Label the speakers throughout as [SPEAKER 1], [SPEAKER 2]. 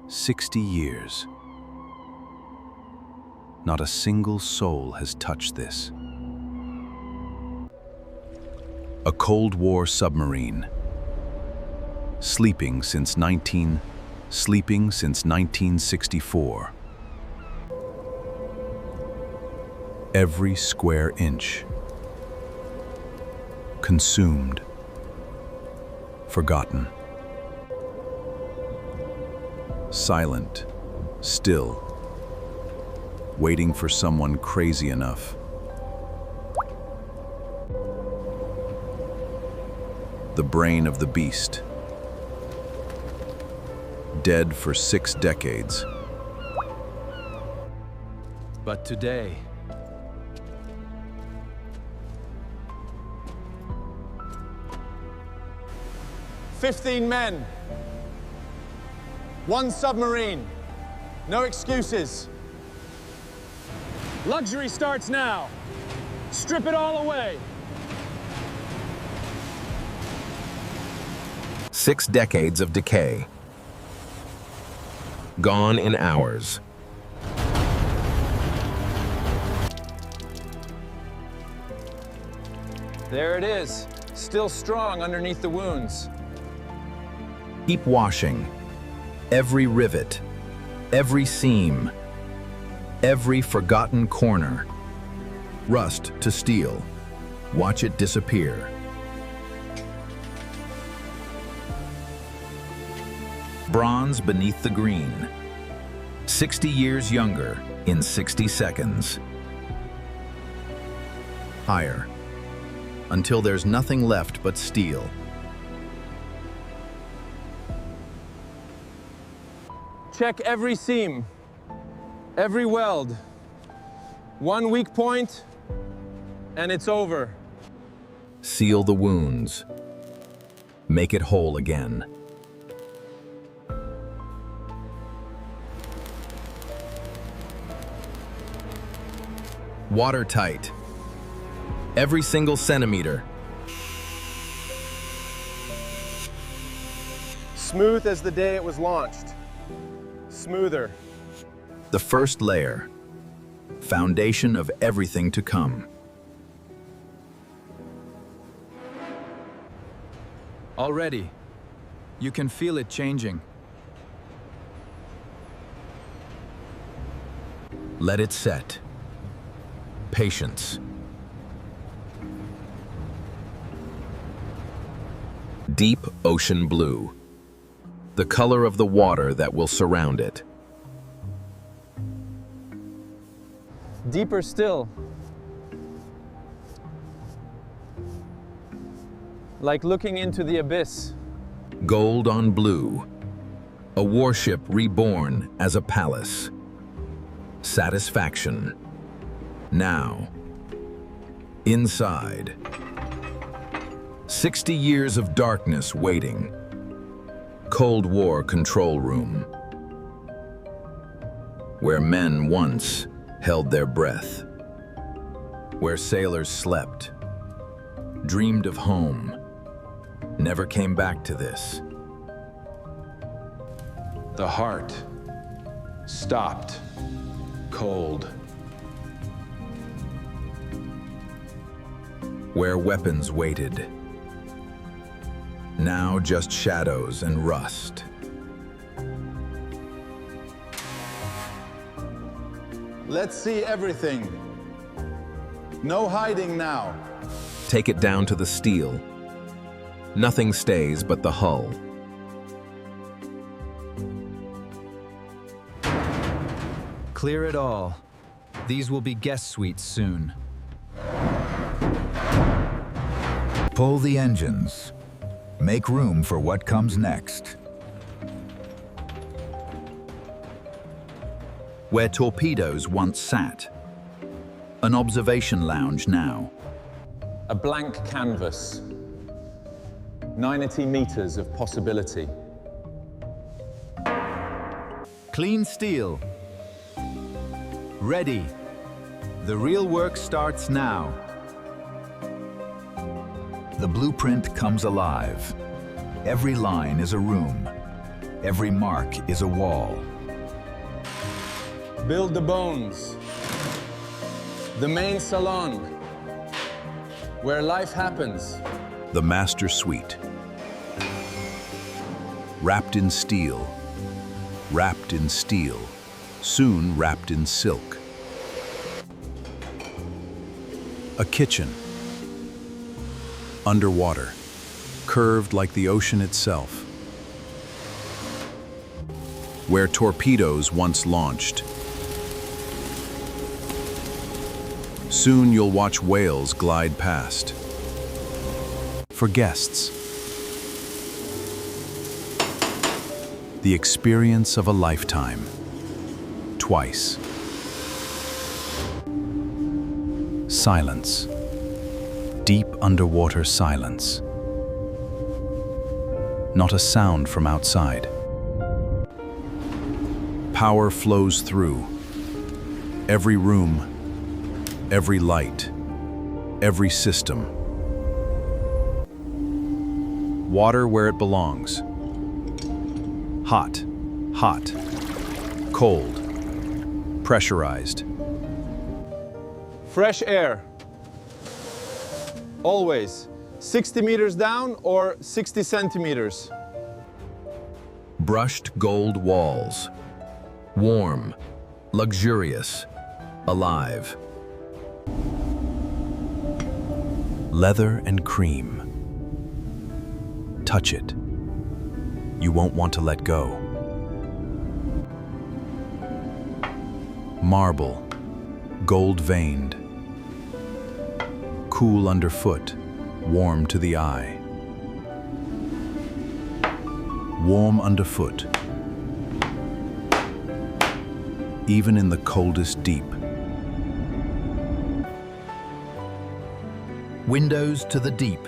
[SPEAKER 1] 60 years. Not a single soul has touched this. A Cold War submarine. Sleeping since 1964. Every square inch. Consumed. Forgotten. Silent, still, waiting for someone crazy enough. The brain of the beast. Dead for 6 decades.
[SPEAKER 2] But today, "15 men. 1 submarine. No excuses. Luxury starts now. Strip it all away."
[SPEAKER 3] 6 decades of decay. Gone in hours.
[SPEAKER 2] There it is, still strong underneath the wounds.
[SPEAKER 3] Keep washing. Every rivet, every seam, every forgotten corner. Rust to steel. Watch it disappear. Bronze beneath the green. 60 years younger in 60 seconds. Higher, until there's nothing left but steel.
[SPEAKER 2] Check every seam, every weld. 1 weak point, and it's over.
[SPEAKER 3] Seal the wounds. Make it whole again. Watertight. Every single centimeter.
[SPEAKER 2] Smooth as the day it was launched. Smoother.
[SPEAKER 3] The first layer. Foundation of everything to come.
[SPEAKER 2] Already, you can feel it changing.
[SPEAKER 3] Let it set. Patience. Deep ocean blue. The color of the water that will surround it.
[SPEAKER 2] Deeper still. Like looking into the abyss.
[SPEAKER 3] Gold on blue. A warship reborn as a palace. Satisfaction. Now. Inside. 60 years of darkness waiting. Cold War control room. Where men once held their breath. Where sailors slept. Dreamed of home. Never came back to this.
[SPEAKER 2] The heart stopped cold.
[SPEAKER 3] Where weapons waited. Now just shadows and rust.
[SPEAKER 4] Let's see everything. No hiding now.
[SPEAKER 3] Take it down to the steel. Nothing stays but the hull.
[SPEAKER 2] Clear it all. These will be guest suites soon.
[SPEAKER 5] Pull the engines. Make room for what comes next. Where torpedoes once sat. An observation lounge now.
[SPEAKER 2] A blank canvas. 90 meters of possibility.
[SPEAKER 5] Clean steel. Ready. The real work starts now. The blueprint comes alive. Every line is a room. Every mark is a wall.
[SPEAKER 4] Build the bones. The main salon, where life happens.
[SPEAKER 1] The master suite. Wrapped in steel, soon wrapped in silk. A kitchen. Underwater, curved like the ocean itself. Where torpedoes once launched. Soon you'll watch whales glide past. For guests, the experience of a lifetime. Twice. Silence. Deep underwater silence. Not a sound from outside. Power flows through. Every room, every light, every system. Water where it belongs. Hot, hot, cold, pressurized.
[SPEAKER 4] Fresh air. Always. 60 meters down or 60 centimeters.
[SPEAKER 3] Brushed gold walls. Warm, luxurious, alive.
[SPEAKER 1] Leather and cream. Touch it. You won't want to let go. Marble, gold-veined. Cool underfoot, warm to the eye. Warm underfoot. Even in the coldest deep.
[SPEAKER 5] Windows to the deep,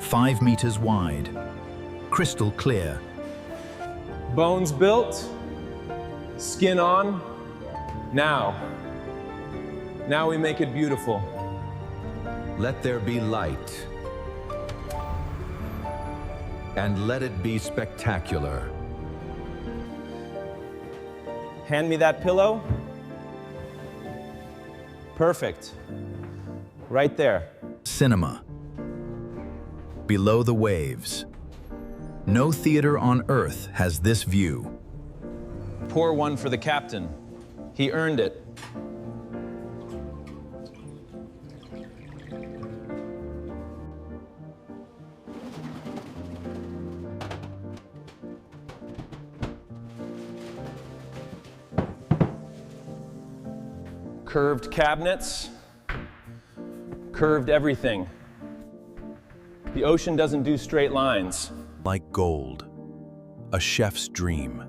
[SPEAKER 5] 5 meters wide, crystal clear.
[SPEAKER 4] Bones built, skin on. Now we make it beautiful.
[SPEAKER 5] Let there be light. And let it be spectacular.
[SPEAKER 4] Hand me that pillow. Perfect. Right there.
[SPEAKER 3] Cinema. Below the waves. No theater on Earth has this view.
[SPEAKER 4] Pour one for the captain. He earned it. Curved cabinets, curved everything. The ocean doesn't do straight lines.
[SPEAKER 1] Like gold, a chef's dream,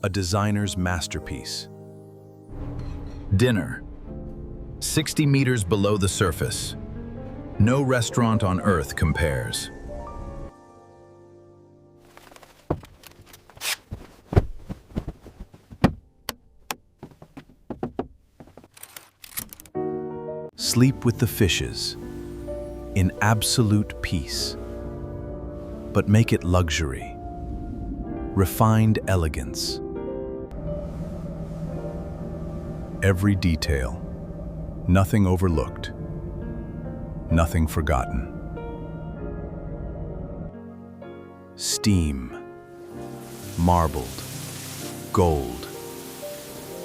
[SPEAKER 1] a designer's masterpiece.
[SPEAKER 3] Dinner. 60 meters below the surface. No restaurant on Earth compares.
[SPEAKER 1] Sleep with the fishes, in absolute peace. But make it luxury, refined elegance. Every detail, nothing overlooked, nothing forgotten. Steam, marbled, gold,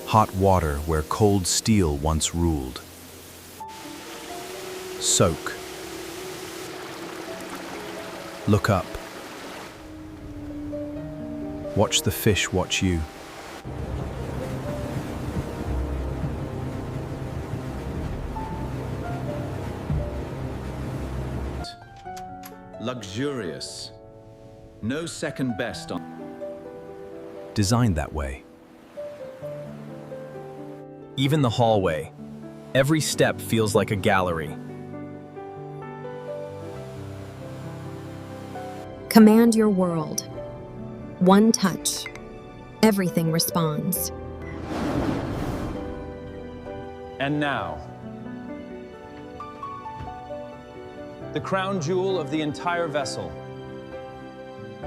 [SPEAKER 1] hot water where cold steel once ruled. Soak. Look up. Watch the fish watch you.
[SPEAKER 2] Luxurious. No second best on.
[SPEAKER 1] Designed that way.
[SPEAKER 2] Even the hallway. Every step feels like a gallery.
[SPEAKER 6] Command your world. One touch. Everything responds.
[SPEAKER 4] And now, the crown jewel of the entire vessel.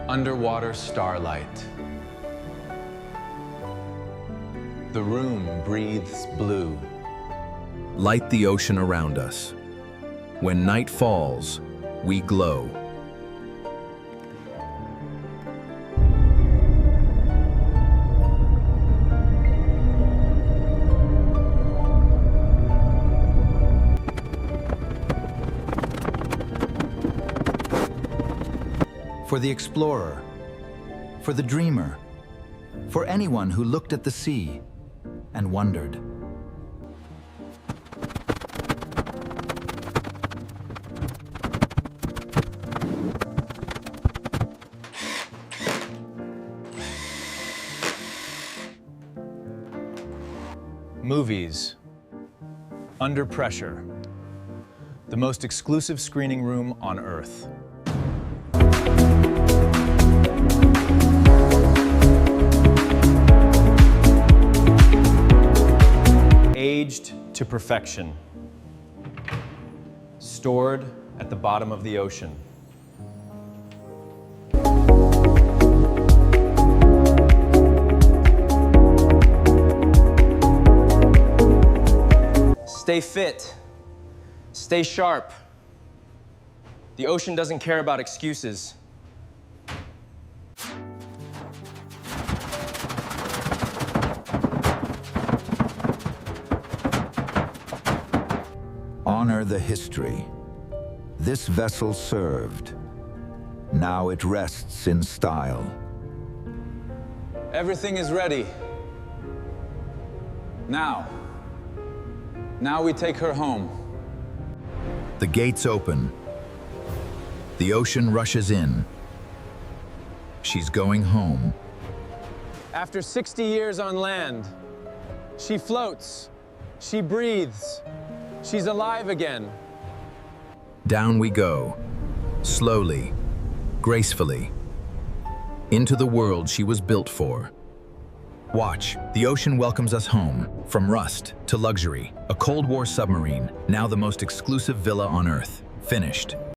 [SPEAKER 4] Underwater starlight. The room breathes blue.
[SPEAKER 3] Light the ocean around us. When night falls, we glow.
[SPEAKER 5] For the explorer, for the dreamer, for anyone who looked at the sea and wondered.
[SPEAKER 2] Movies. Under Pressure. The most exclusive screening room on Earth. Aged to perfection. Stored at the bottom of the ocean. Stay fit. Stay sharp. The ocean doesn't care about excuses.
[SPEAKER 5] Honor the history. This vessel served. Now it rests in style.
[SPEAKER 4] Everything is ready. Now we take her home.
[SPEAKER 3] The gates open. The ocean rushes in. She's going home.
[SPEAKER 4] After 60 years on land, she floats, she breathes, she's alive again.
[SPEAKER 3] Down we go, slowly, gracefully, into the world she was built for. Watch, the ocean welcomes us home, from rust to luxury. A Cold War submarine, now the most exclusive villa on Earth. Finished.